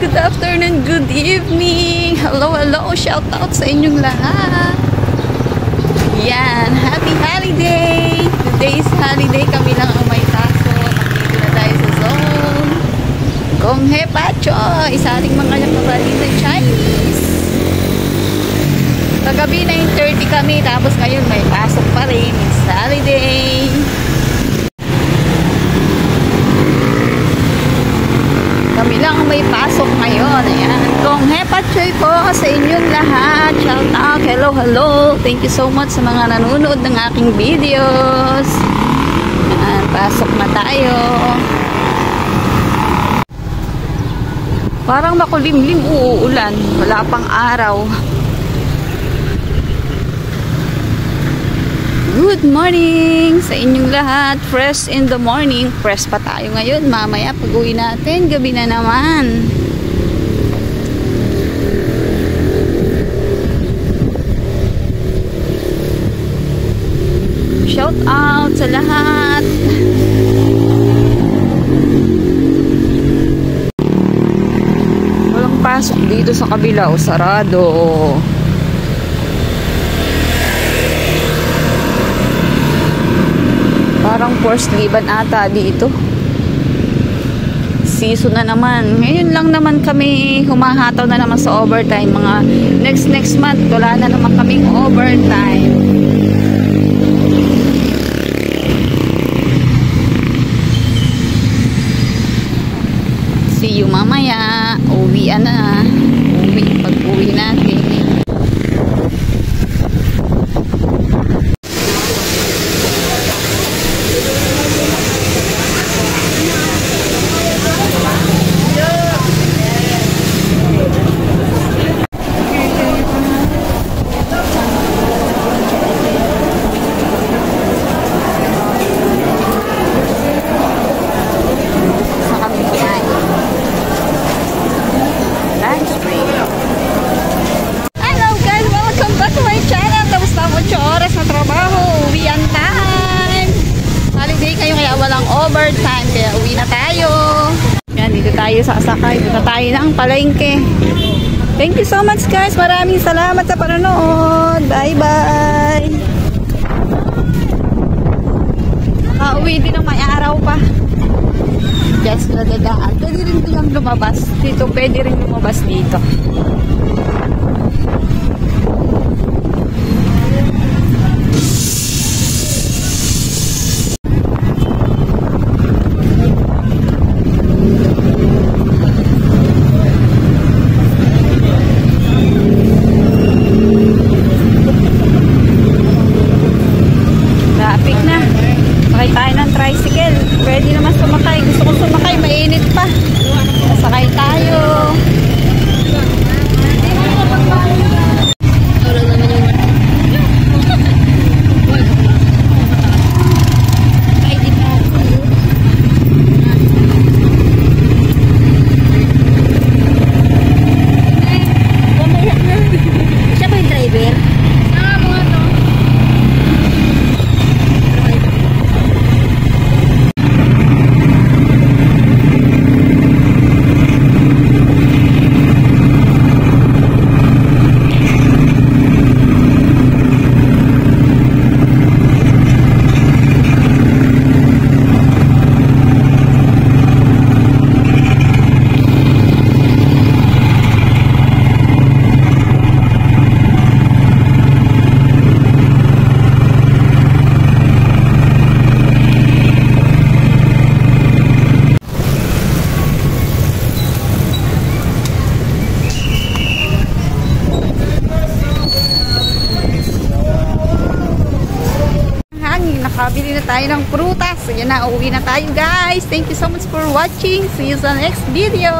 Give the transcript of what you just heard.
good afternoon, good evening. Hello, hello. Shout out sa inyong lahat. Yan, happy holiday. Today is holiday. Kami lang ang may taso. Nandito na tayo sa zone. Kung hepacho, isa ring mga kapatid na Chinese. Kagabi 9:30 kami, tapos ngayon may pasok pa rin. It's holiday. Kami lang may pasok ngayon. Ayan. Kung hepachoy po sa inyong lahat. Shout out. Hello, hello. Thank you so much sa mga nanonood ng aking videos. Ayan. Pasok na tayo. Parang makulimlim, uulan. Wala pang araw. Good morning sa inyong lahat. Fresh in the morning. Fresh pa tayo ngayon. Mamaya pag-uwi natin, gabi na naman. Shout out sa lahat. Walang pasok dito sa kabila o sarado. Parang forced liban ata dito. Season na naman. Ngayon lang naman kami humahataw na naman sa overtime. Mga next month, wala na naman kaming overtime. See you mamaya. Uwian na. Pag-uwi natin. Overtime, kaya uwi na tayo. Yan, dito tayo sa Asakay. Dito tayo ng palengke. Thank you so much guys. Maraming salamat sa panonood. Bye bye. Uwi din ng may araw pa. Just na dadaan. Pwede rin yung lumabas dito. Pwede rin lumabas dito. Tayo ng tricycle. Pwede naman sumakay. Gusto kong sumakay. Mainit pa. Sakay tayo. Siya ba yung driver? Nakabili na tayo ng prutas. So yan na, uuwi na tayo guys. Thank you so much for watching. See you sa next video.